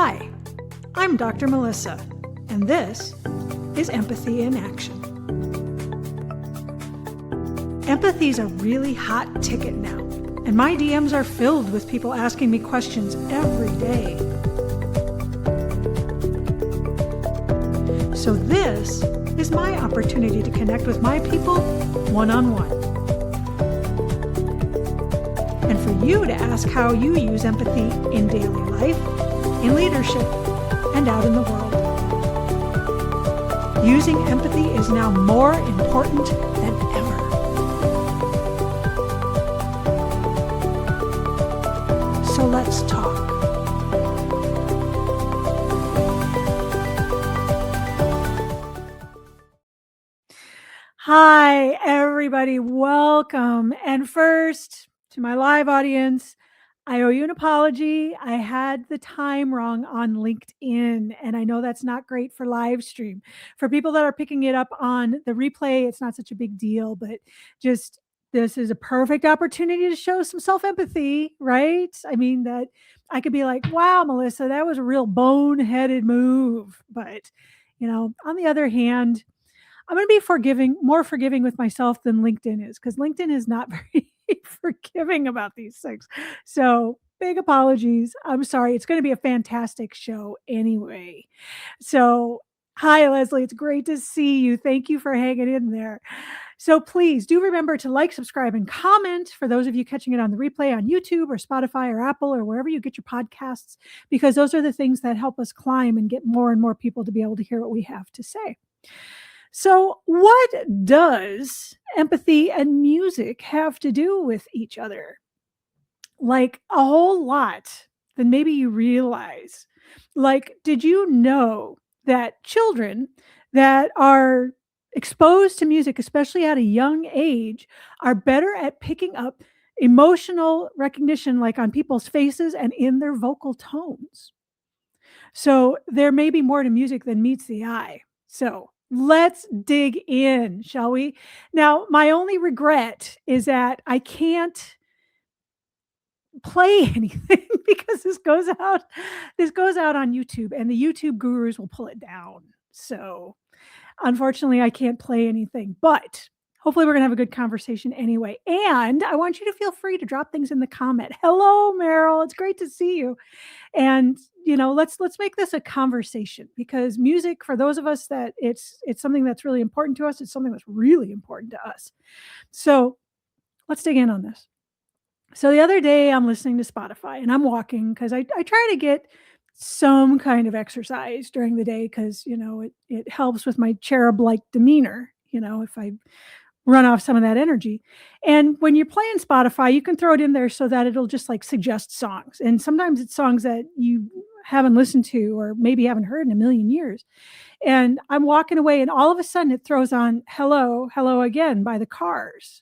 Hi, I'm Dr. Melissa, and this is Empathy in Action. Empathy is a really hot ticket now, and my DMs are filled with people asking me questions every day. So this is my opportunity to connect with my people one-on-one. And for you to ask how you use empathy in daily life, in leadership, and out in the world. Using empathy is now more important than ever. So let's talk. Hi, everybody. Welcome. And first, to my live audience, I owe you an apology. I had the time wrong on LinkedIn, and I know that's not great for live stream. For people that are picking it up on the replay, it's not such a big deal, but just this is a perfect opportunity to show some self-empathy, right? I mean, that I could be like, wow, Melissa, that was a real boneheaded move. But, on the other hand, I'm going to be more forgiving with myself than LinkedIn is, because LinkedIn is not very forgiving about these things. So big apologies. I'm sorry. It's going to be a fantastic show anyway. So hi, Leslie. It's great to see you. Thank you for hanging in there. So please do remember to like, subscribe, and comment for those of you catching it on the replay on YouTube or Spotify or Apple or wherever you get your podcasts, because those are the things that help us climb and get more and more people to be able to hear what we have to say. So what does empathy and music have to do with each other? Like a whole lot than maybe you realize. Like, did you know that children that are exposed to music, especially at a young age, are better at picking up emotional recognition, like on people's faces and in their vocal tones? So there may be more to music than meets the eye. So let's dig in, shall we? Now, my only regret is that I can't play anything because this goes out on YouTube, and the YouTube gurus will pull it down. So unfortunately, I can't play anything, but hopefully we're going to have a good conversation anyway. And I want you to feel free to drop things in the comment. Hello, Meryl. It's great to see you. And let's make this a conversation, because music, for those of us that it's something that's really important to us, it's something that's really important to us. So let's dig in on this. So the other day I'm listening to Spotify and I'm walking, because I try to get some kind of exercise during the day, because it helps with my cherub-like demeanor, if I run off some of that energy. And when you're playing Spotify, you can throw it in there so that it'll just like suggest songs. And sometimes it's songs that you haven't listened to or maybe haven't heard in a million years. And I'm walking away, and all of a sudden it throws on Hello, Hello Again by the Cars.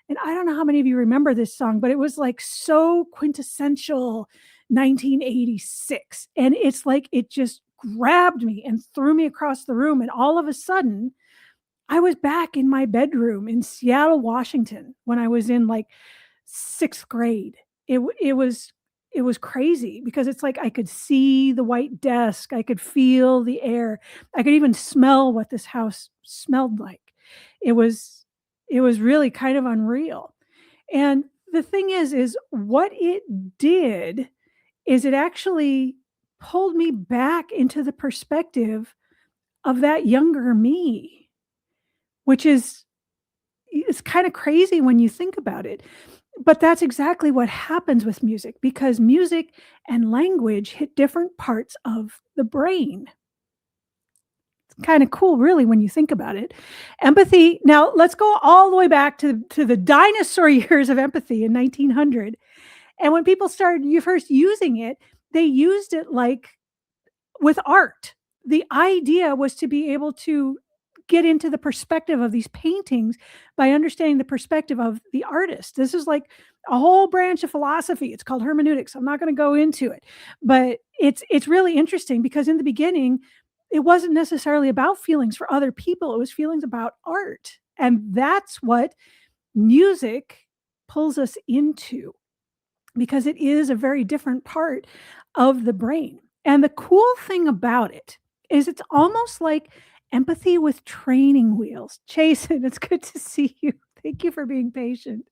And I don't know how many of you remember this song, but it was like so quintessential 1986. And it's like it just grabbed me and threw me across the room. And all of a sudden, I was back in my bedroom in Seattle, Washington, when I was in like 6th grade. It was crazy, because it's like I could see the white desk, I could feel the air, I could even smell what this house smelled like. It was really kind of unreal. And the thing is what it did is it actually pulled me back into the perspective of that younger me, which is it's kind of crazy when you think about it. But that's exactly what happens with music, because music and language hit different parts of the brain. It's kind of cool, really, when you think about it. Empathy. Now, let's go all the way back to the dinosaur years of empathy in 1900. And when people started first using it, they used it like with art. The idea was to be able to get into the perspective of these paintings by understanding the perspective of the artist. This is like a whole branch of philosophy. It's called hermeneutics. I'm not going to go into it, but it's really interesting, because in the beginning, it wasn't necessarily about feelings for other people. It was feelings about art. And that's what music pulls us into, because it is a very different part of the brain. And the cool thing about it is it's almost like empathy with training wheels. Jason, it's good to see you. Thank you for being patient.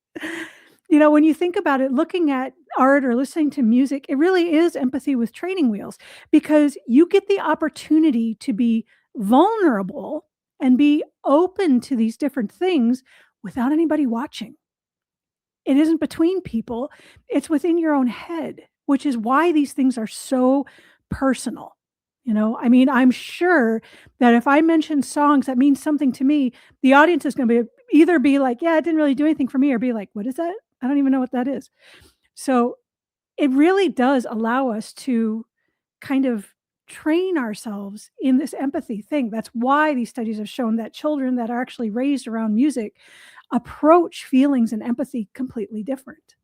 When you think about it, looking at art or listening to music, it really is empathy with training wheels because you get the opportunity to be vulnerable and be open to these different things without anybody watching. It isn't between people, it's within your own head, which is why these things are so personal. I mean, I'm sure that if I mention songs that mean something to me, the audience is gonna be either be like, "Yeah, it didn't really do anything for me," or be like, "What is that? I don't even know what that is." So, it really does allow us to kind of train ourselves in this empathy thing. That's why these studies have shown that children that are actually raised around music approach feelings and empathy completely different.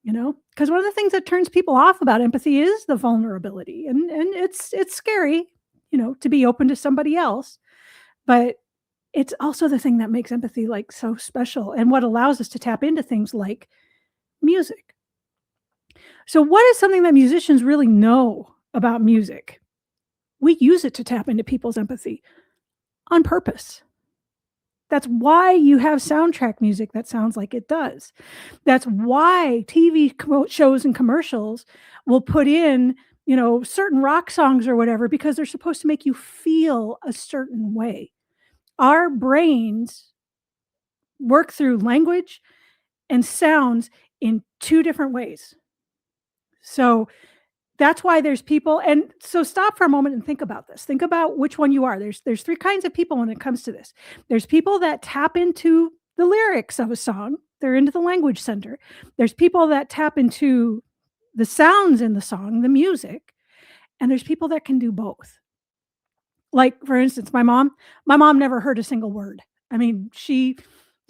Because one of the things that turns people off about empathy is the vulnerability, and it's scary, to be open to somebody else, but it's also the thing that makes empathy like so special and what allows us to tap into things like music. So, what is something that musicians really know about music? We use it to tap into people's empathy on purpose. That's why you have soundtrack music that sounds like it does. That's why TV shows and commercials will put in, certain rock songs or whatever because they're supposed to make you feel a certain way. Our brains work through language and sounds in two different ways. So that's why there's people, and so stop for a moment and think about this. Think about which one you are. There's three kinds of people when it comes to this. There's people that tap into the lyrics of a song. They're into the language center. There's people that tap into the sounds in the song, the music, and there's people that can do both. Like, for instance, my mom never heard a single word. I mean, she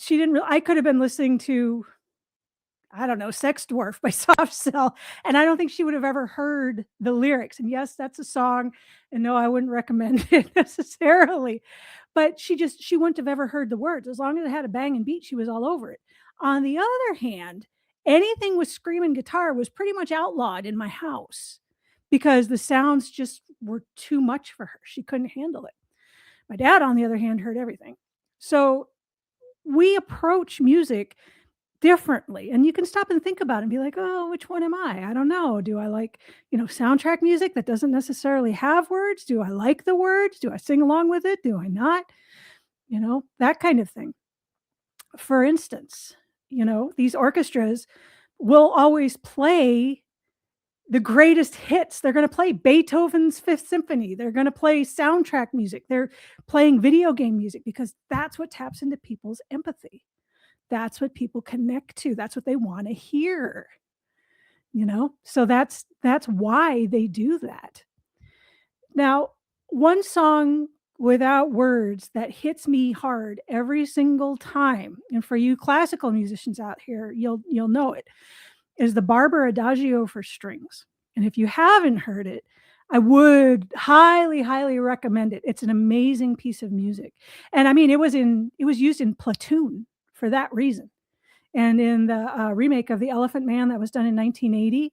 didn't I could have been listening to, I don't know, Sex Dwarf by Soft Cell, and I don't think she would have ever heard the lyrics, and yes, that's a song, and no, I wouldn't recommend it necessarily, but she wouldn't have ever heard the words. As long as it had a bang and beat, she was all over it. On the other hand, anything with screaming guitar was pretty much outlawed in my house because the sounds just were too much for her. She couldn't handle it. My dad, on the other hand, heard everything. So, we approach music differently, and you can stop and think about it and be like, "Oh, which one am I? I don't know. Do I like, soundtrack music that doesn't necessarily have words? Do I like the words? Do I sing along with it? Do I not?" That kind of thing. For instance, these orchestras will always play the greatest hits. They're gonna play Beethoven's Fifth Symphony. They're gonna play soundtrack music. They're playing video game music because that's what taps into people's empathy. That's what people connect to. That's what they wanna hear, So that's why they do that. Now, one song without words that hits me hard every single time, and for you classical musicians out here, you'll know it, is the Barber Adagio for strings. And if you haven't heard it, I would highly, highly recommend it. It's an amazing piece of music. And I mean, it was used in Platoon for that reason. And in the remake of The Elephant Man that was done in 1980,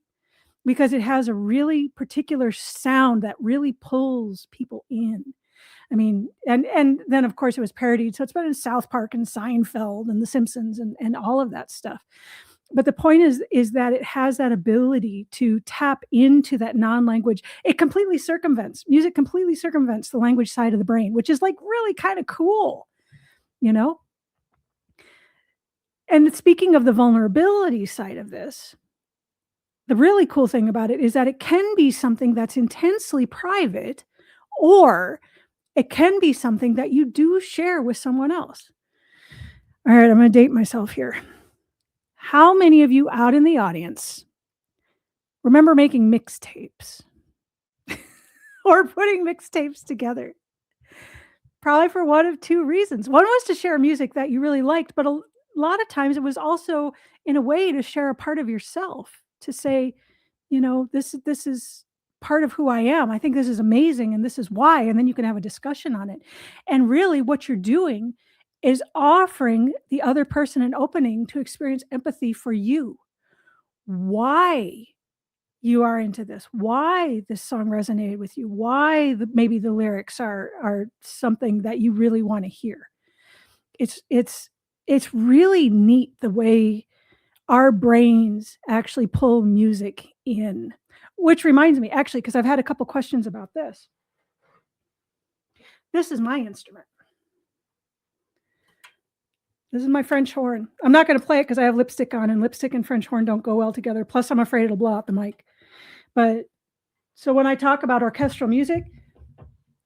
because it has a really particular sound that really pulls people in. I mean, and then of course it was parodied, so it's been in South Park and Seinfeld and The Simpsons and all of that stuff. But the point is that it has that ability to tap into that non-language. It completely circumvents music completely circumvents the language side of the brain, which is like really kind of cool, you know? And speaking of the vulnerability side of this, the really cool thing about it is that it can be something that's intensely private, or it can be something that you do share with someone else. All right, I'm going to date myself here. How many of you out in the audience remember making mixtapes or putting mixtapes together? Probably for one of two reasons. One was to share music that you really liked, but a lot of times it was also in a way to share a part of yourself, to say, this is part of who I am. I think this is amazing and this is why, and then you can have a discussion on it. And really what you're doing is offering the other person an opening to experience empathy for you. Why you are into this, why this song resonated with you, why maybe the lyrics are something that you really want to hear. It's it's it's really neat the way our brains actually pull music in. Which reminds me, actually, because I've had a couple questions about this. This is my instrument. This is my French horn. I'm not going to play it because I have lipstick on, and lipstick and French horn don't go well together. Plus, I'm afraid it'll blow out the mic. But so when I talk about orchestral music,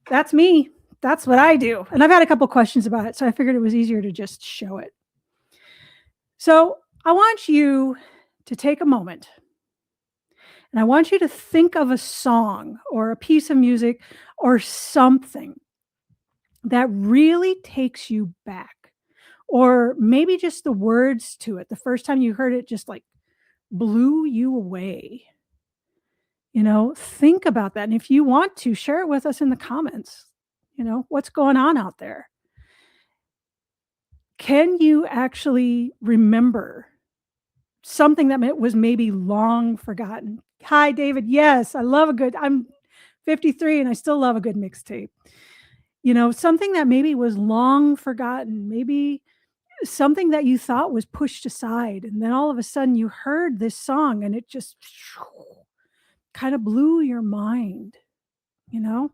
that's me. That's what I do. And I've had a couple questions about it, so I figured it was easier to just show it. So I want you to take a moment, and I want you to think of a song or a piece of music or something that really takes you back. Or maybe just the words to it. The first time you heard it just like blew you away. Think about that. And if you want to, share it with us in the comments. What's going on out there? Can you actually remember something that was maybe long forgotten? Hi, David. Yes, I'm 53 and I still love a good mixtape. Something that maybe was long forgotten, maybe something that you thought was pushed aside, and then all of a sudden you heard this song and it just kind of blew your mind, you know?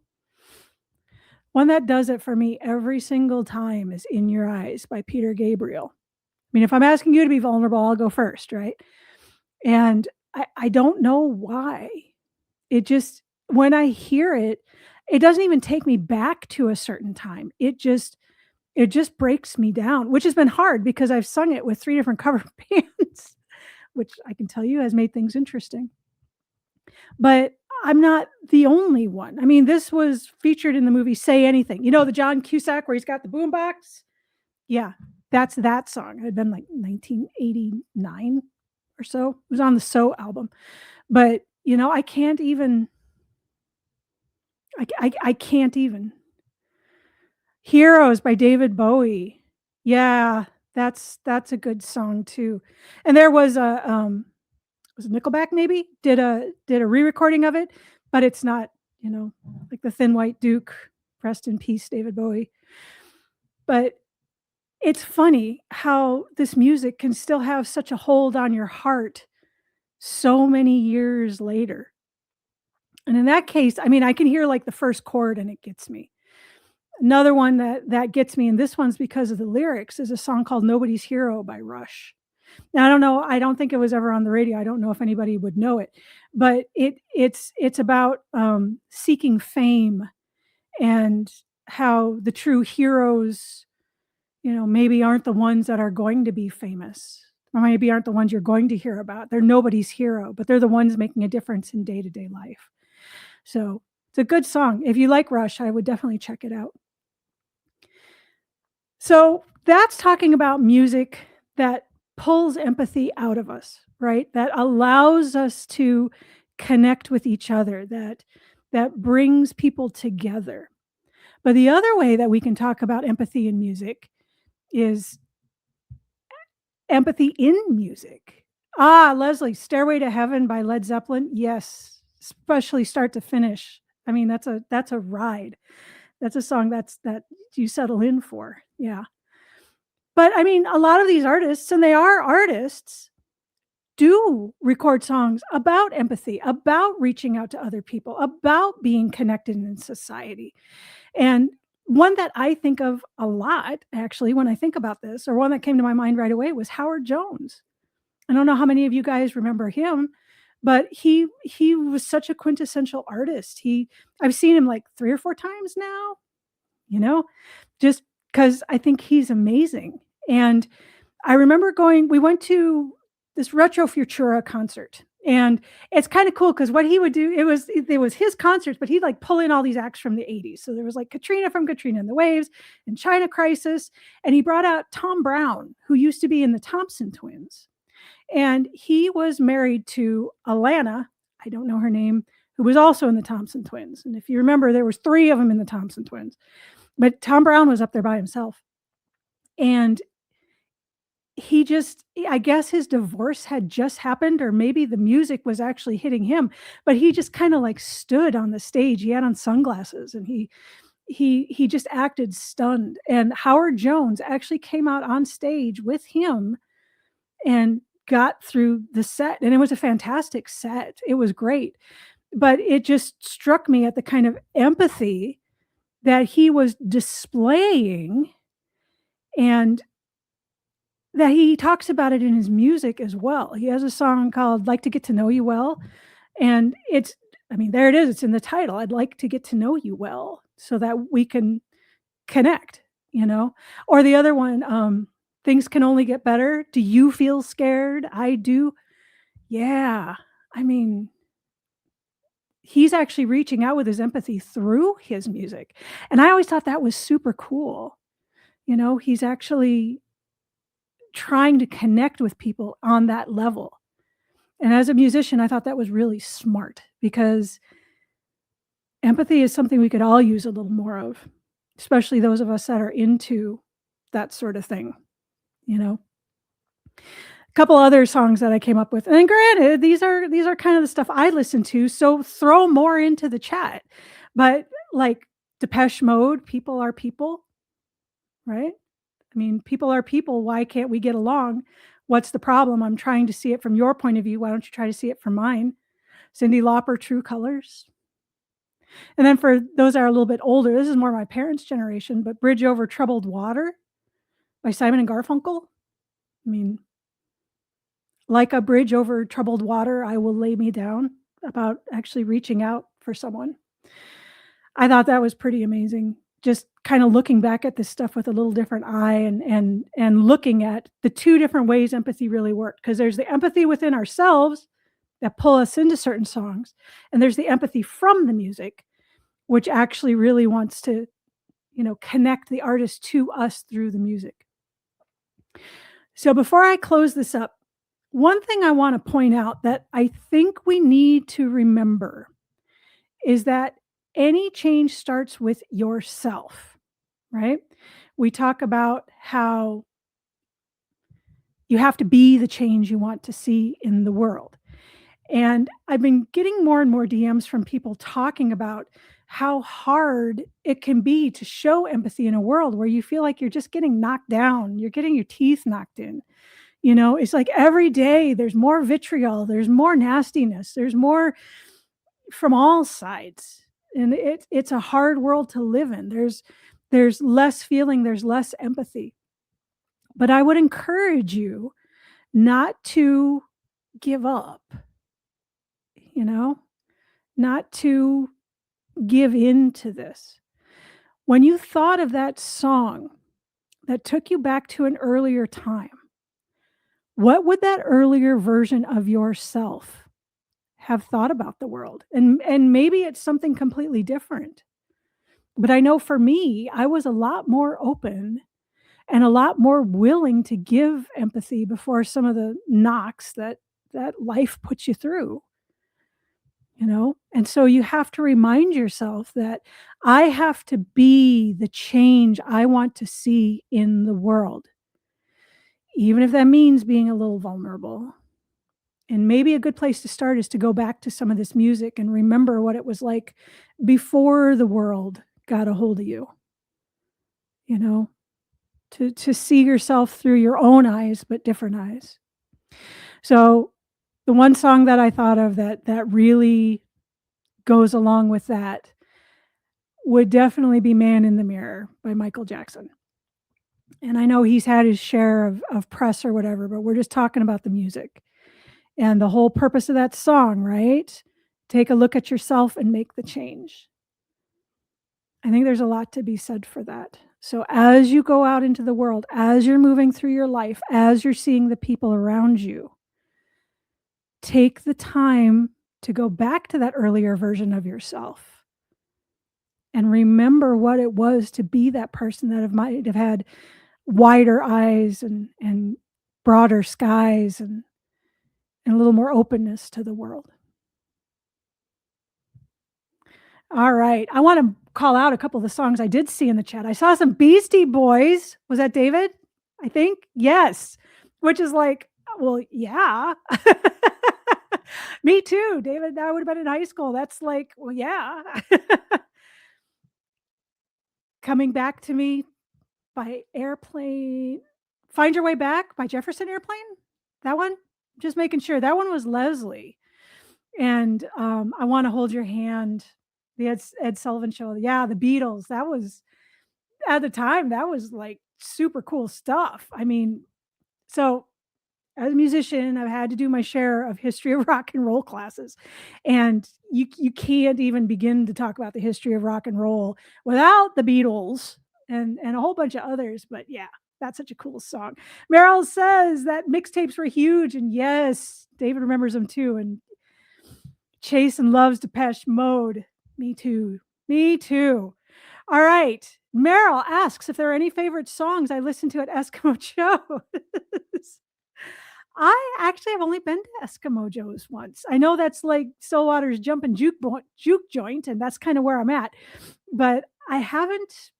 One that does it for me every single time is In Your Eyes by Peter Gabriel. I mean, if I'm asking you to be vulnerable, I'll go first, right? And I don't know why. It just, when I hear it, it doesn't even take me back to a certain time. It just breaks me down, which has been hard because I've sung it with 3 different cover bands, which I can tell you has made things interesting. But I'm not the only one. I mean, this was featured in the movie Say Anything. The John Cusack where he's got the boombox? Yeah, that's that song. It had been like 1989 or so. It was on the So album. But, I can't even I can't even. Heroes by David Bowie. Yeah, that's a good song too. And there was was it Nickelback maybe? Did a re-recording of it, but it's not, like the Thin White Duke, rest in peace, David Bowie. But it's funny how this music can still have such a hold on your heart so many years later. And in that case, I mean, I can hear like the first chord and it gets me. Another one that gets me, and this one's because of the lyrics, is a song called Nobody's Hero by Rush. Now, I don't know, I don't think it was ever on the radio. I don't know if anybody would know it, but it's about seeking fame and how the true heroes, maybe aren't the ones that are going to be famous, or maybe aren't the ones you're going to hear about. They're nobody's hero, but they're the ones making a difference in day-to-day life. So it's a good song. If you like Rush, I would definitely check it out. So that's talking about music that pulls empathy out of us, right? That allows us to connect with each other, that brings people together. But the other way that we can talk about empathy in music is empathy in music. Leslie, Stairway to Heaven by Led Zeppelin. Yes, especially start to finish. I mean, that's a ride. That's a song that you settle in for. Yeah. But I mean, a lot of these artists, and they are artists, do record songs about empathy, about reaching out to other people, about being connected in society. And one that I think of a lot, actually, when I think about this, or one that came to my mind right away, was Howard Jones. I don't know how many of you guys remember him, but he was such a quintessential artist. I've seen him like 3 or 4 times now, just because I think he's amazing. And I remember we went to this Retro Futura concert, and it's kind of cool because what he would do, it was his concerts, but he'd like pull in all these acts from the 80s. So there was like Katrina from Katrina and the Waves and China Crisis. And he brought out Tom Brown, who used to be in the Thompson Twins. And he was married to Alana, I don't know her name, who was also in the Thompson Twins. And if you remember, there was 3 of them in the Thompson Twins. But Tom Brown was up there by himself. And he just I guess his divorce had just happened, or maybe the music was actually hitting him, but he just kinda, like, stood on the stage. He had on sunglasses, and he just acted stunned, and Howard Jones actually came out on stage with him and got through the set, and it was a fantastic set. It was great, but it just struck me at the kind of empathy that he was displaying, and that he talks about it in his music as well. He has a song called "Like to Get to Know You Well," and it's I mean, there it is, it's in the title. I'd like to get to know you well so that we can connect, you know? Or the other one, "Things Can Only Get Better." Do you feel scared? I do. Yeah. I mean, he's actually reaching out with his empathy through his music, and I always thought that was super cool. You know, he's actually trying to connect with people on that level. And as a musician, I thought that was really smart because empathy is something we could all use a little more of, especially those of us that are into that sort of thing, you know? A couple other songs that I came up with, and granted, these are kind of the stuff I listen to, so throw more into the chat. But, like, Depeche Mode, "People Are People," right? I mean, people are people, why can't we get along? What's the problem? I'm trying to see it from your point of view, why don't you try to see it from mine? Cyndi Lauper, "True Colors." And then for those that are a little bit older, this is more my parents' generation, but "Bridge Over Troubled Water" by Simon& and Garfunkel. I mean, like a bridge over troubled water, I will lay me down, about actually reaching out for someone. I thought that was pretty amazing. Just kinda looking back at this stuff with a little different eye, and looking at the 2 different ways empathy really worked. Because there's the empathy within ourselves that pull us into certain songs, and there's the empathy from the music, which actually really wants to, connect the artist to us through the music. So before I close this up, one thing I wanna point out that I think we need to remember is that any change starts with yourself, right? We talk about how you have to be the change you want to see in the world. And I've been getting more and more DMs from people talking about how hard it can be to show empathy in a world where you feel like you're just getting knocked down, you're getting your teeth knocked in. It's like every day there's more vitriol, there's more nastiness, there's more from all sides. And it's a hard world to live in. There's less feeling, there's less empathy. But I would encourage you not to give up, you know, not to give in to this. When you thought of that song that took you back to an earlier time, what would that earlier version of yourself have thought about the world? And maybe it's something completely different. But I know for me, I was a lot more open and a lot more willing to give empathy before some of the knocks that life puts you through, And so you have to remind yourself that I have to be the change I want to see in the world, even if that means being a little vulnerable. And maybe a good place to start is to go back to some of this music and remember what it was like before the world got a hold of you, you know, to see yourself through your own eyes, but different eyes. So the one song that I thought of that really goes along with that would definitely be "Man in the Mirror" by Michael Jackson. And I know he's had his share of press or whatever, but we're just talking about the music. And the whole purpose of that song, right? Take a look at yourself and make the change. I think there's a lot to be said for that. So as you go out into the world, as you're moving through your life, as you're seeing the people around you, take the time to go back to that earlier version of yourself and remember what it was to be that person that might have had wider eyes and broader skies and a little more openness to the world. All right. I want to call out a couple of the songs I did see in the chat. I saw some Beastie Boys. Was that David? I think. Yes. which is like, well, yeah. Me too, David. That would have been in high school. That's like, well, yeah. Coming Back to Me by Airplane. Find Your Way Back by Jefferson Airplane? That one? Just making sure. That one was Leslie. And, I Wanna Hold Your Hand, the Ed Sullivan Show. Yeah, the Beatles. That was at the time, that was, like, super cool stuff. I mean, so as a musician, I've had to do my share of history of rock and roll classes, and you can't even begin to talk about the history of rock and roll without the Beatles and a whole bunch of others, but yeah, that's such a cool song. Meryl says that mixtapes were huge, and yes, David remembers them too, and Chasen loves Depeche Mode. Me too. Me too. All right. Meryl asks if there are any favorite songs I listen to at Eskimo Joe's. I actually have only been to Eskimo Joe's once. I know that's like Stillwater's Jumpin' Juke Joint, and that's kind of where I'm at, but I haven't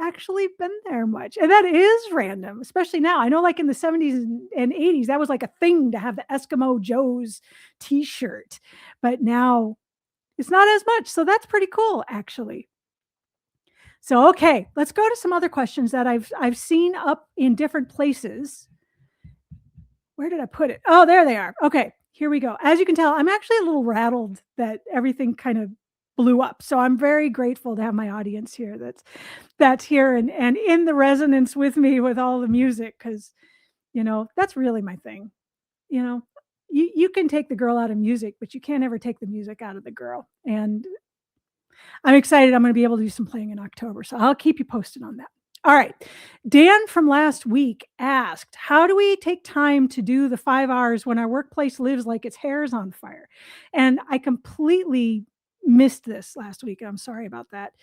actually been there much. And that is random, especially now. I know, like in the 70s and 80s, that was like a thing to have the Eskimo Joe's t shirt, but now it's not as much. So that's pretty cool, actually. So, okay, let's go to some other questions that I've seen up in different places. Where did I put it? Oh, there they are. Okay, here we go. As you can tell, I'm actually a little rattled that everything kind of blew up. So I'm very grateful to have my audience here that's here and in the resonance with me with all the music because that's really my thing. You know, you can take the girl out of music, but you can't ever take the music out of the girl. And I'm excited. I'm going to be able to do some playing in October. So I'll keep you posted on that. All right. Dan from last week asked, how do we take time to do the 5 hours when our workplace lives like its hair is on fire? And I completely missed this last week. I'm sorry about that.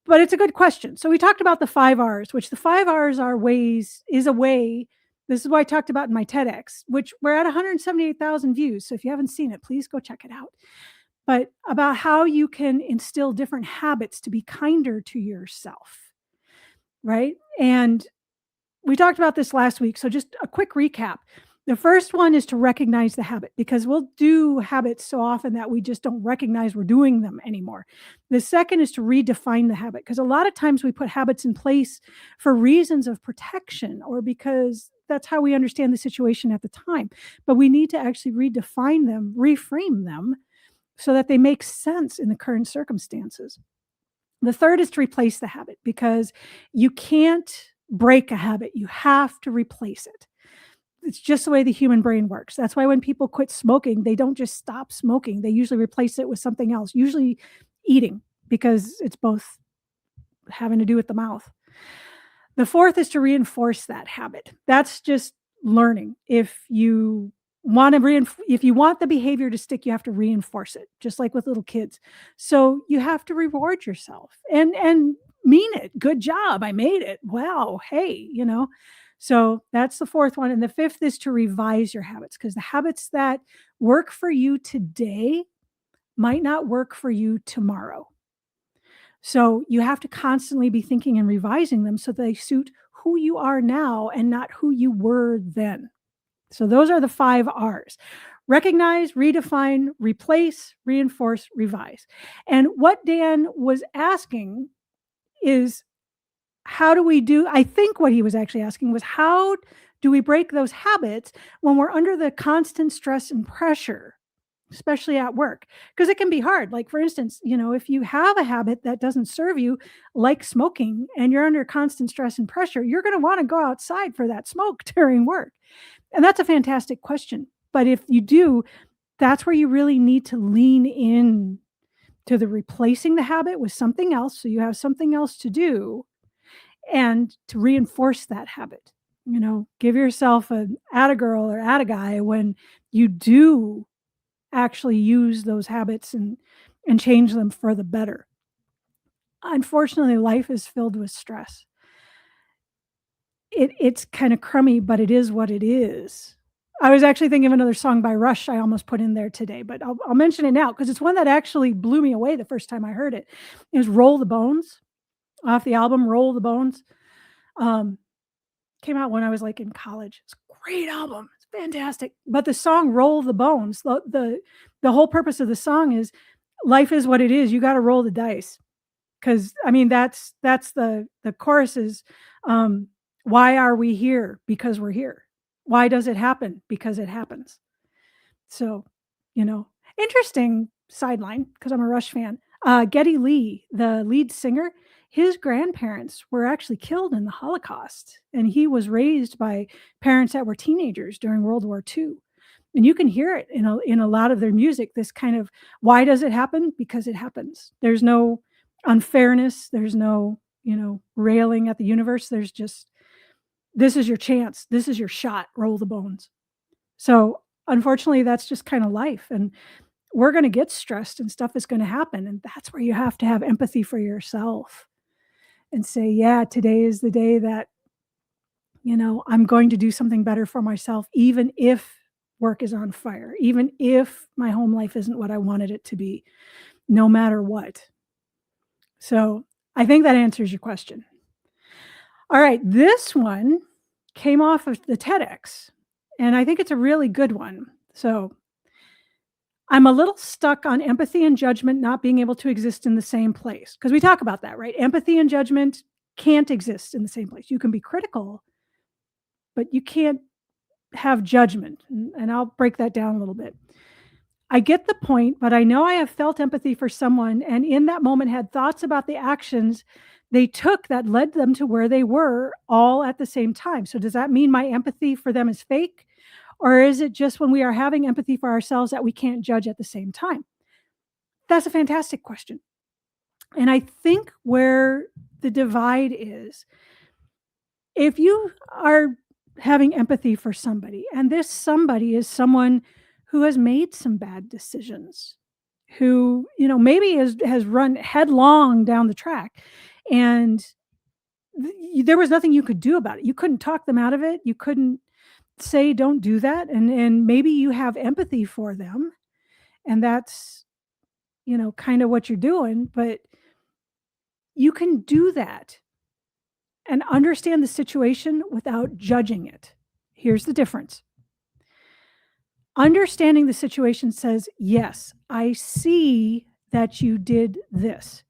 But it's a good question. So we talked about the 5 hours, which the 5 hours is a way. This is what I talked about in my TEDx, which we're at 178,000 views. So if you haven't seen it, please go check it out. But about how you can instill different habits to be kinder to yourself. Right? And we talked about this last week. So just a quick recap. The first one is to recognize the habit because we'll do habits so often that we just don't recognize we're doing them anymore. The second is to redefine the habit because a lot of times we put habits in place for reasons of protection or because that's how we understand the situation at the time. But we need to actually redefine them, reframe them so that they make sense in the current circumstances. The third is to replace the habit because you can't break a habit. You have to replace it. It's just the way the human brain works. That's why when people quit smoking, they don't just stop smoking. They usually replace it with something else, usually eating, because it's both having to do with the mouth. The fourth is to reinforce that habit. That's just learning. If you want the behavior to stick, you have to reinforce it, just like with little kids. So you have to reward yourself and mean it. Good job. I made it. Wow. Hey, So that's the fourth one. And the fifth is to revise your habits because the habits that work for you today might not work for you tomorrow. So you have to constantly be thinking and revising them so they suit who you are now and not who you were then. So those are the 5 R's. Recognize, redefine, replace, reinforce, revise. And what Dan was asking is I think what he was actually asking was how do we break those habits when we're under the constant stress and pressure, especially at work? Because it can be hard. Like, for instance, if you have a habit that doesn't serve you, like smoking, and you're under constant stress and pressure, you're going to want to go outside for that smoke during work. And that's a fantastic question. But if you do, that's where you really need to lean in to the replacing the habit with something else. So you have something else to do and to reinforce that habit. Give yourself an atta girl or atta guy when you do actually use those habits and change them for the better. Unfortunately, life is filled with stress. It's kind of crummy, but it is what it is. I was actually thinking of another song by Rush I almost put in there today, but I'll mention it now because it's one that actually blew me away the first time I heard it. It was Roll the Bones off the album Roll the Bones. Came out when I was like in college. It's great album. It's fantastic. But the song "Roll the Bones," the whole purpose of the song is life is what it is. You got to roll the dice. Because I mean, that's the chorus is, why are we here? Because we're here. Why does it happen? Because it happens. So, you know, interesting sideline because I'm a Rush fan. Geddy Lee, the lead singer, his grandparents were actually killed in the Holocaust, and he was raised by parents that were teenagers during World War II. And you can hear it in a lot of their music. This kind of why does it happen? Because it happens. There's no unfairness. There's no railing at the universe. There's just this is your chance. This is your shot. Roll the bones. So unfortunately, that's just kind of life. And we're going to get stressed and stuff is going to happen. And that's where you have to have empathy for yourself and say, yeah, today is the day that, I'm going to do something better for myself, even if work is on fire, even if my home life isn't what I wanted it to be, no matter what. So I think that answers your question. All right. This one came off of the TEDx, and I think it's a really good one. So I'm a little stuck on empathy and judgment not being able to exist in the same place. Because we talk about that, right? Empathy and judgment can't exist in the same place. You can be critical, but you can't have judgment. And I'll break that down a little bit. I get the point, but I know I have felt empathy for someone and in that moment had thoughts about the actions they took that led them to where they were all at the same time. So does that mean my empathy for them is fake? Or is it just when we are having empathy for ourselves that we can't judge at the same time? That's a fantastic question. And I think where the divide is, if you are having empathy for somebody, and this somebody is someone who has made some bad decisions, who, maybe has run headlong down the track, and there was nothing you could do about it. You couldn't talk them out of it. You couldn't say, "Don't do that," and maybe you have empathy for them, and that's, kind of what you're doing, but you can do that and understand the situation without judging it. Here's the difference. Understanding the situation says, yes, I see that you did this.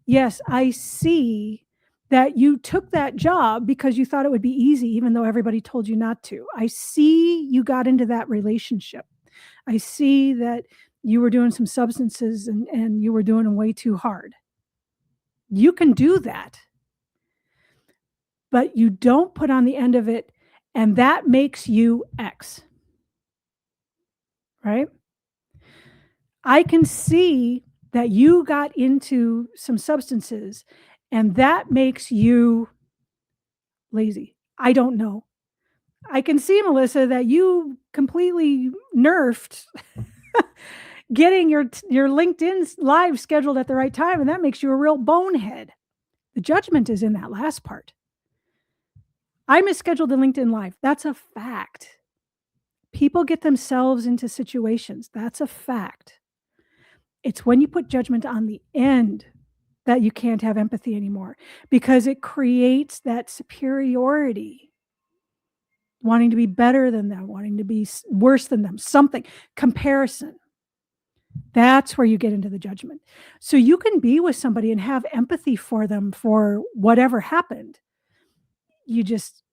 Yes, I see that you took that job because you thought it would be easy, even though everybody told you not to. I see you got into that relationship. I see that you were doing some substances and you were doing them way too hard. You can do that, but you don't put on the end of it, and that makes you X. Right? I can see that you got into some substances and that makes you lazy. I don't know. I can see, Melissa, that you completely nerfed getting your LinkedIn live scheduled at the right time, and that makes you a real bonehead. The judgment is in that last part. I misscheduled the LinkedIn live. That's a fact. People get themselves into situations. That's a fact. It's when you put judgment on the end that you can't have empathy anymore because it creates that superiority, wanting to be better than them, wanting to be worse than them, something, comparison. That's where you get into the judgment. So you can be with somebody and have empathy for them for whatever happened. You just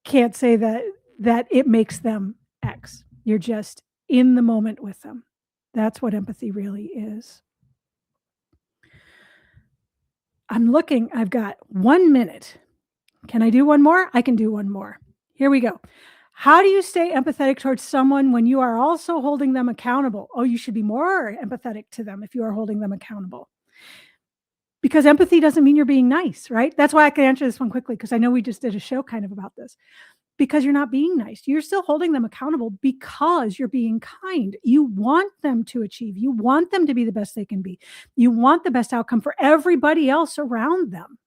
can't say that it makes them X. You're just in the moment with them. That's what empathy really is. I'm looking, I've got 1 minute. Can I do one more? I can do one more. Here we go. How do you stay empathetic towards someone when you are also holding them accountable? Oh, you should be more empathetic to them if you are holding them accountable. Because empathy doesn't mean you're being nice, right? That's why I can answer this one quickly because I know we just did a show kind of about this. Because you're not being nice. You're still holding them accountable because you're being kind. You want them to achieve. You want them to be the best they can be. You want the best outcome for everybody else around them.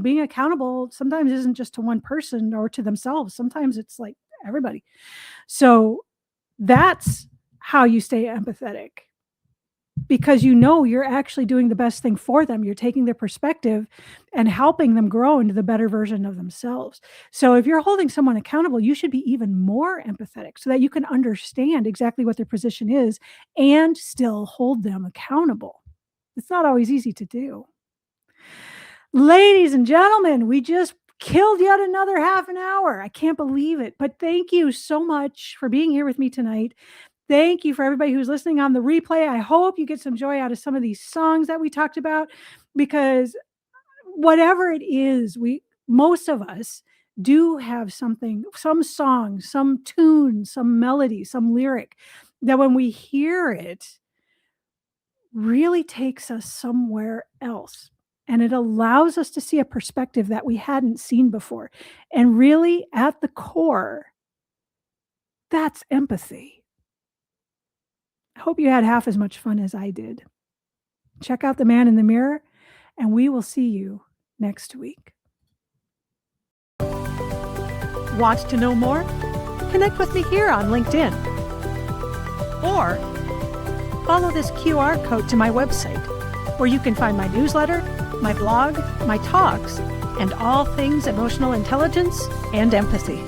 Being accountable sometimes isn't just to one person or to themselves. Sometimes it's like everybody. So that's how you stay empathetic. because you know you're actually doing the best thing for them. You're taking their perspective and helping them grow into the better version of themselves. So if you're holding someone accountable, you should be even more empathetic so that you can understand exactly what their position is and still hold them accountable. It's not always easy to do. Ladies and gentlemen, we just killed yet another half an hour. I can't believe it. But thank you so much for being here with me tonight. Thank you for everybody who's listening on the replay. I hope you get some joy out of some of these songs that we talked about, because whatever it is, most of us do have something, some song, some tune, some melody, some lyric that when we hear it really takes us somewhere else. And it allows us to see a perspective that we hadn't seen before. And really, at the core, that's empathy. I hope you had half as much fun as I did. Check out The Man in the Mirror, and we will see you next week. Want to know more? Connect with me here on LinkedIn. Or follow this QR code to my website, where you can find my newsletter, my blog, my talks, and all things emotional intelligence and empathy.